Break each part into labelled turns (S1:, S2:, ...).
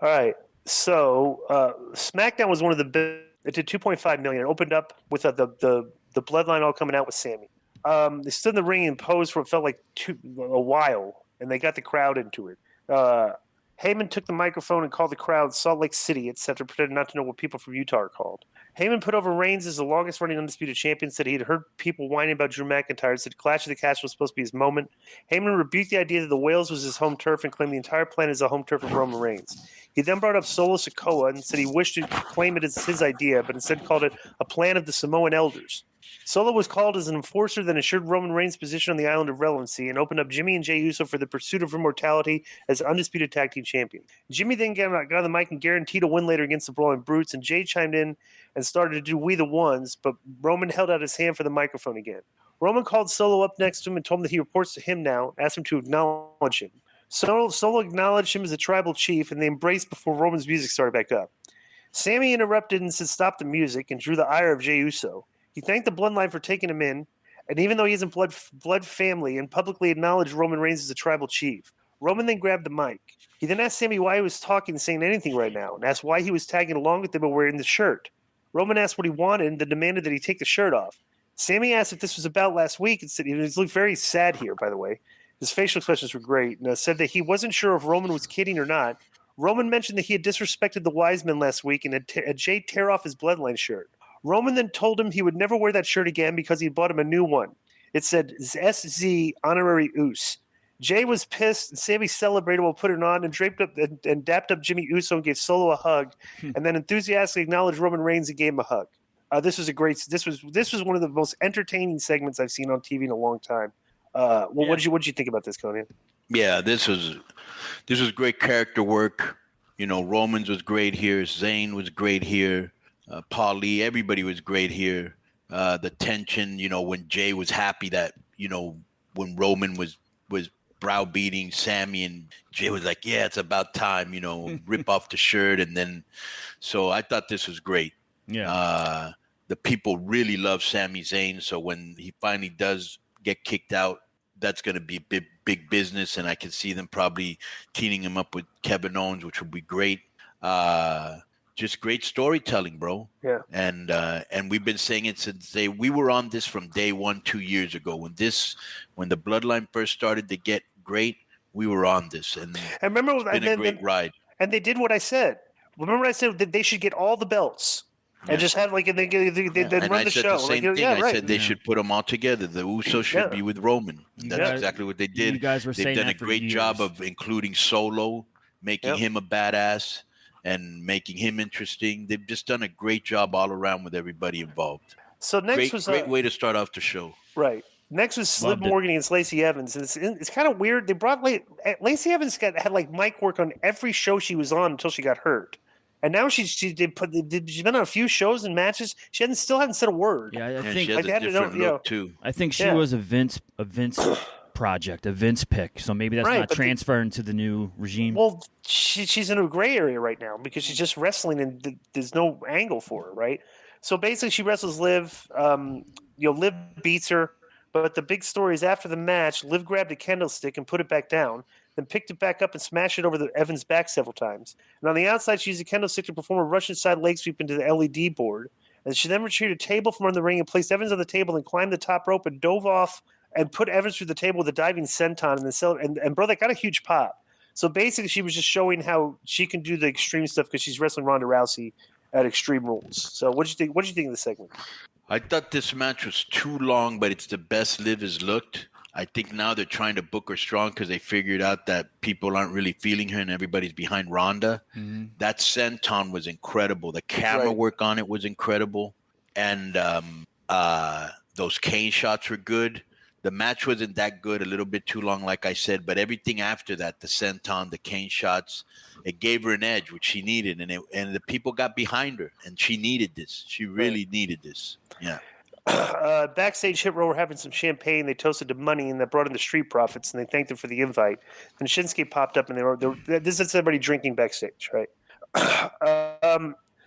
S1: All right. So SmackDown was one of the big. It did 2.5 million. It opened up with the Bloodline all coming out with Sammy. They stood in the ring and posed for what felt like a while, and they got the crowd into it. Heyman took the microphone and called the crowd Salt Lake City, etc., pretending not to know what people from Utah are called. Heyman put over Reigns as the longest-running undisputed champion, said he had heard people whining about Drew McIntyre, said Clash of the Castle was supposed to be his moment. Heyman rebuked the idea that the Wales was his home turf and claimed the entire planet is a home turf of Roman Reigns. He then brought up Solo Sikoa and said he wished to claim it as his idea, but instead called it a plan of the Samoan elders. Solo was called as an enforcer that ensured Roman Reigns' position on the island of relevancy and opened up Jimmy and Jey Uso for the pursuit of immortality as undisputed tag team champions. Jimmy then got on the mic and guaranteed a win later against the Brawling Brutes, and Jey chimed in and started to do We the Ones, but Roman held out his hand for the microphone again. Roman called Solo up next to him and told him that he reports to him now, asked him to acknowledge him. Solo acknowledged him as a tribal chief, and they embraced before Roman's music started back up. Sammy interrupted and said stop the music and drew the ire of Jey Uso. He thanked the Bloodline for taking him in, and even though he isn't blood family, and publicly acknowledged Roman Reigns as a tribal chief. Roman then grabbed the mic. He then asked Sammy why he was talking and saying anything right now, and asked why he was tagging along with them and wearing the shirt. Roman asked what he wanted and then demanded that he take the shirt off. Sammy asked if this was about last week and said he looked very sad here, by the way. His facial expressions were great, and said that he wasn't sure if Roman was kidding or not. Roman mentioned that he had disrespected the wise men last week and had Jey tear off his Bloodline shirt. Roman then told him he would never wear that shirt again because he bought him a new one. It said SZ Honorary Us. Jey was pissed, and Sammy celebrated while putting it on and draped up and dapped up Jimmy Uso and gave Solo a hug, and then enthusiastically acknowledged Roman Reigns and gave him a hug. This was one of the most entertaining segments I've seen on TV in a long time. What did you think about this, Konnan?
S2: Yeah, this was great character work. You know, Romans was great here. Zayn was great here. Paulie, everybody was great here. The tension, you know, when Jey was happy that, you know, when Roman was browbeating Sammy and Jey was like, yeah, it's about time, you know, rip off the shirt. And then, so I thought this was great.
S3: Yeah.
S2: The people really love Sami Zayn. So when he finally does get kicked out, that's going to be big business. And I can see them probably teaming him up with Kevin Owens, which would be great. Just great storytelling, bro.
S1: Yeah.
S2: And we've been saying it since we were on this from day one 2 years ago. When the Bloodline first started to get great, we were on this. And
S1: remember,
S2: it's been a great ride.
S1: And they did what I said. Remember I said that they should get all the belts. And just have and then run the show.
S2: The same thing. I said they should put them all together. The Usos should be with Roman. That's exactly what they did.
S3: You guys were saying
S2: They've done a
S3: that for
S2: great
S3: years.
S2: job of including Solo, making him a badass, and making him interesting. They've just done a great job all around with everybody involved.
S1: So next was
S2: great way to start off the show.
S1: Right. Next was Liv Morgan against Lacey Evans. And it's kind of weird. They brought Lacey Evans had like mic work on every show she was on until she got hurt. And now she's been on a few shows and matches. She still hasn't said a word.
S3: Yeah, I think
S2: she has a different look too.
S3: I think she was a Vince project, a Vince pick. So maybe that's not transferring to the new regime.
S1: Well, she's in a gray area right now because she's just wrestling and there's no angle for her, right? So basically, she wrestles Liv. Liv beats her, but the big story is after the match, Liv grabbed a candlestick and put it back down. Then picked it back up and smashed it over the Evans' back several times. And on the outside, she used a candlestick to perform a Russian side leg sweep into the LED board. And she then retrieved a table from under the ring and placed Evans on the table and climbed the top rope and dove off and put Evans through the table with a diving senton. And bro, that got a huge pop. So basically, she was just showing how she can do the extreme stuff because she's wrestling Ronda Rousey at Extreme Rules. So what did you think? What did you think of the segment?
S2: I thought this match was too long, but it's the best Liv has looked. I think now they're trying to book her strong because they figured out that people aren't really feeling her and everybody's behind Ronda. Mm-hmm. That senton was incredible. The camera work on it was incredible. And those cane shots were good. The match wasn't that good, a little bit too long, like I said. But everything after that, the senton, the cane shots, it gave her an edge, which she needed. And the people got behind her. And she needed this. She really needed this. Yeah.
S1: Backstage, Hit Row were having some champagne. They toasted to Money, and that brought in the Street Profits, and they thanked them for the invite. Then Shinsuke popped up, and this is everybody drinking backstage, right?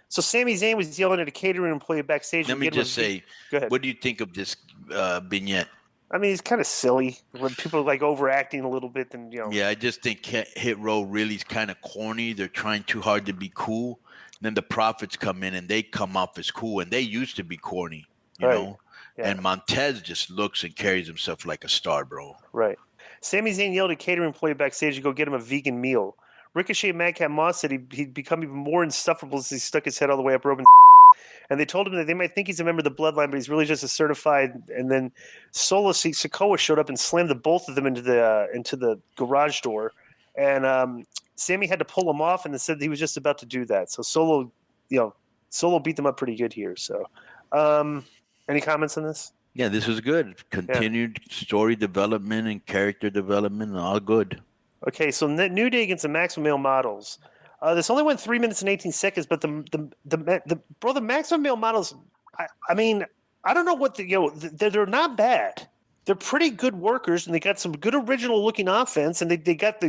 S1: So Sami Zayn was yelling at a catering employee backstage.
S2: Let me just say,
S1: go ahead.
S2: What do you think of this vignette?
S1: I mean, he's kind of silly when people are like overacting a little bit. Then
S2: Yeah, I just think Hit Row really is kind of corny. They're trying too hard to be cool. And then the Profits come in and they come off as cool, and they used to be corny, you know.
S1: Yeah.
S2: And Montez just looks and carries himself like a star, bro.
S1: Right. Sami Zayn yelled at catering employee backstage to go get him a vegan meal. Ricochet and Madcap Moss said he'd become even more insufferable as he stuck his head all the way up Roman's. And they told him that they might think he's a member of the Bloodline, but he's really just a certified. And then Solo Sikoa showed up and slammed the both of them into the garage door. And Sammy had to pull him off, and then said he was just about to do that. So Solo beat them up pretty good here. So, any comments on this?
S2: Yeah, this was good. Continued story development and character development, all good.
S1: Okay, so New Day against the Maximum Male Models. This only went 3 minutes and 18 seconds, but the Maximum Male Models. I mean, I don't know what they're not bad. They're pretty good workers, and they got some good original looking offense, and they got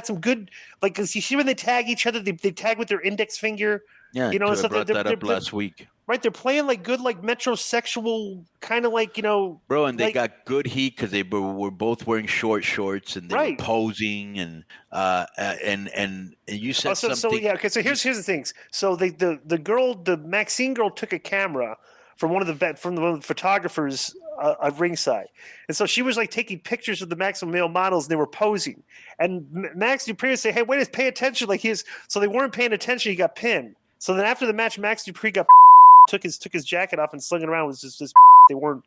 S1: some good, like, cause you see when they tag each other, they tag with their index finger.
S2: Yeah, I brought that up last week.
S1: Right, they're playing like good, like metrosexual kind of like
S2: Bro, and they got good heat because they were both wearing short shorts and they were posing and you said something.
S1: So yeah, okay. So here's the things. So the Maxine girl took a camera from one of the photographers at ringside, and so she was like taking pictures of the Maximum Male Models, and they were posing. And Max Dupree said, "Hey, wait, just pay attention!" Like so they weren't paying attention. He got pinned. So then after the match, Max Dupree took his jacket off and slung it around. It was just they weren't.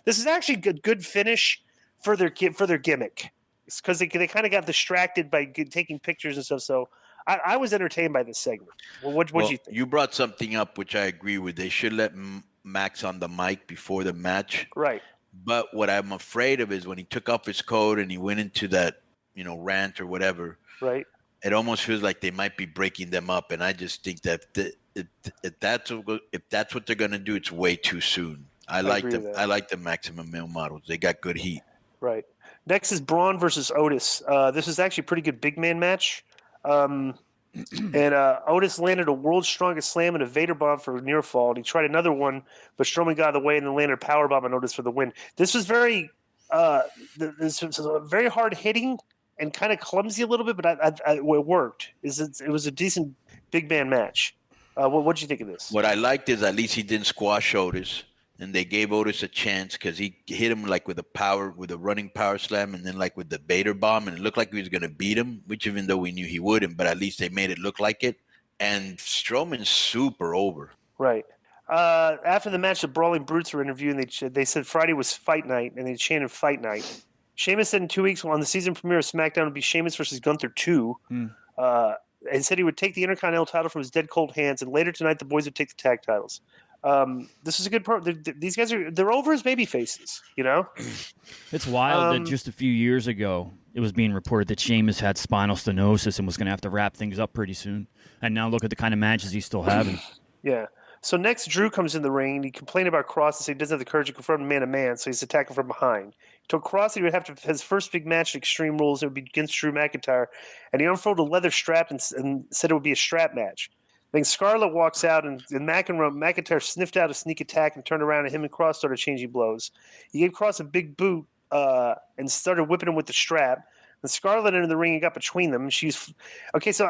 S1: This is actually good finish for their gimmick. It's because they kind of got distracted by taking pictures and stuff. So I was entertained by this segment. Well, what do you think?
S2: You brought something up which I agree with. They should let Max on the mic before the match.
S1: Right.
S2: But what I'm afraid of is when he took off his coat and he went into that rant or whatever.
S1: Right.
S2: It almost feels like they might be breaking them up, and I just think that if that's what they're gonna do, it's way too soon. I like the Maximum Male Models. They got good heat.
S1: Right. Next is Braun versus Otis. This is actually a pretty good big man match. And Otis landed a world's strongest slam and a Vader bomb for a near fall. And he tried another one, but Strowman got out of the way and then landed a power bomb on Otis for the win. This was very very hard hitting and kind of clumsy a little bit, but it worked. It was a decent big man match. What did you think of this?
S2: What I liked is at least he didn't squash Otis, and they gave Otis a chance because he hit him like with a running power slam, and then like with the Vader bomb, and it looked like he was going to beat him, which even though we knew he wouldn't, but at least they made it look like it. And Strowman's super over.
S1: Right. After the match, the Brawling Brutes were interviewed, and they said Friday was fight night, and they chanted fight night. Sheamus said in 2 weeks on the season premiere of SmackDown would be Sheamus versus Gunther 2. And said he would take the Intercontinental title from his dead cold hands, and later tonight the boys would take the tag titles. This is a good part. These guys they're over as baby faces,
S3: It's wild that just a few years ago it was being reported that Sheamus had spinal stenosis and was going to have to wrap things up pretty soon. And now look at the kind of matches he's still having.
S1: Yeah. So next, Drew comes in the ring, and he complained about Kross and said he doesn't have the courage to confront him man-to-man, so he's attacking from behind. He told Kross that he would have to his first big match at Extreme Rules. It would be against Drew McIntyre, and he unfurled a leather strap and said it would be a strap match. Then Scarlett walks out, and McIntyre sniffed out a sneak attack and turned around, and him and Kross started changing blows. He gave Kross a big boot and started whipping him with the strap. And Scarlett entered the ring and got between them. And she's okay. So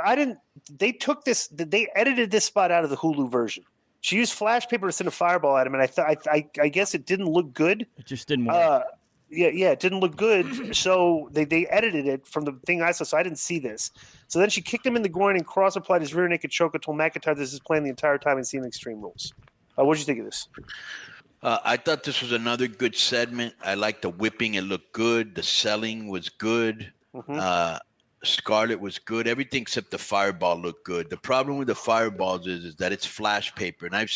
S1: they took this. They edited this spot out of the Hulu version. She used flash paper to send a fireball at him, and I guess it didn't look good.
S3: It just didn't work.
S1: Yeah, it didn't look good. So they edited it from the thing I saw, so I didn't see this. So then she kicked him in the groin, and Kross applied his rear naked choke and told McIntyre this is playing the entire time and seeing Extreme Rules. What did you think of this?
S2: I thought this was another good segment. I liked the whipping. It looked good. The selling was good. Mm-hmm. Scarlett was good. Everything except the fireball looked good. The problem with the fireballs is that it's flash paper, and I've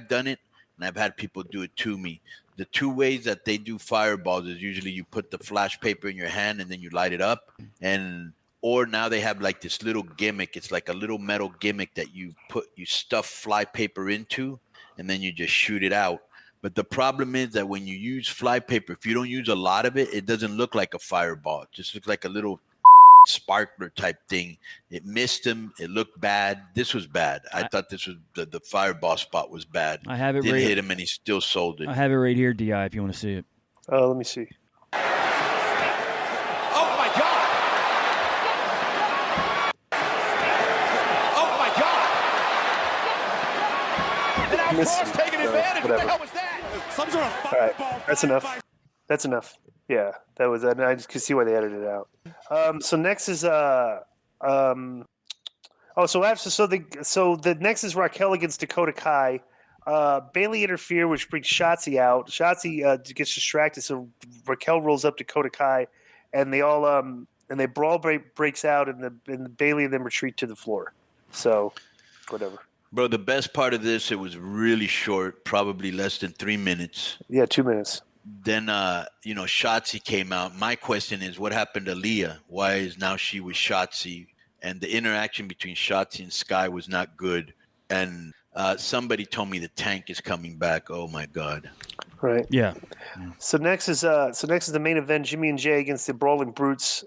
S2: done it, and I've had people do it to me. The two ways that they do fireballs is usually you put the flash paper in your hand and then you light it up, or now they have like this little gimmick. It's like a little metal gimmick that you stuff fly paper into, and then you just shoot it out. But the problem is that when you use fly paper, if you don't use a lot of it, it doesn't look like a fireball. It just looks like a little sparkler type thing. It missed him. It looked bad. This was bad. I thought this was the fireball spot was bad.
S3: I have it
S2: Didn't
S3: right.
S2: hit him, and he still sold it.
S3: I have it right here, Di. If you want to see it.
S1: Let me see.
S4: Oh my God! Oh my God! And now Kross taking advantage. What the hell was that? Some sort of fireball.
S1: All right, that's enough. That's enough. Yeah, that was. And I just could see why they edited it out. So next is so the next is Raquel against Dakota Kai. Bailey interfered, which brings Shotzi out. Shotzi gets distracted, so Raquel rolls up Dakota Kai, and they all and they brawl breaks out, and the Bailey and them retreat to the floor. So, whatever.
S2: Bro, the best part of this, it was really short, probably less than 3 minutes.
S1: Yeah, 2 minutes.
S2: Then, Shotzi came out. My question is, what happened to Leah? Why is now she with Shotzi? And the interaction between Shotzi and Sky was not good. And somebody told me the Tank is coming back. Oh my God!
S1: Right.
S3: Yeah.
S1: So next is the main event: Jimmy and Jay against the Brawling Brutes.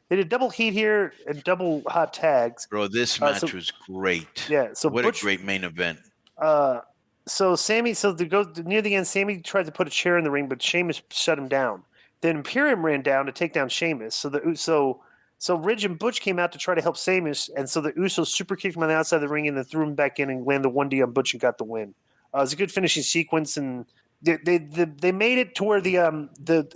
S1: They did double heat here and double hot tags.
S2: Bro, this match was great.
S1: Yeah. So
S2: what
S1: Butch,
S2: a great main event.
S1: So Sammy, to go near the end, Sammy tried to put a chair in the ring, but Sheamus shut him down. Then Imperium ran down to take down Sheamus. So Ridge and Butch came out to try to help Sheamus, and so the Usos super kicked him on the outside of the ring and then threw him back in and landed the 1D on Butch and got the win. It was a good finishing sequence, and they made it to where the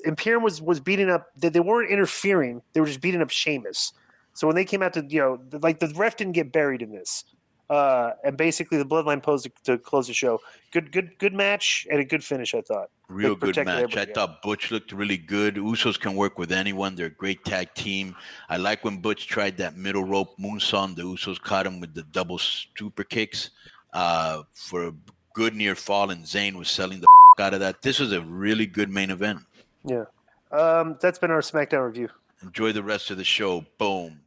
S1: Imperium was beating up. They weren't interfering; they were just beating up Sheamus. So when they came out to the ref didn't get buried in this. And basically the Bloodline posed to close the show. Good match and a good finish, I thought.
S2: Real good match. I thought Butch looked really good. Usos can work with anyone. They're a great tag team. I like when Butch tried that middle rope moonsault. The Usos caught him with the double super kicks for a good near fall, and Zayn was selling the out of that. This was a really good main event.
S1: Yeah. That's been our SmackDown review.
S2: Enjoy the rest of the show. Boom.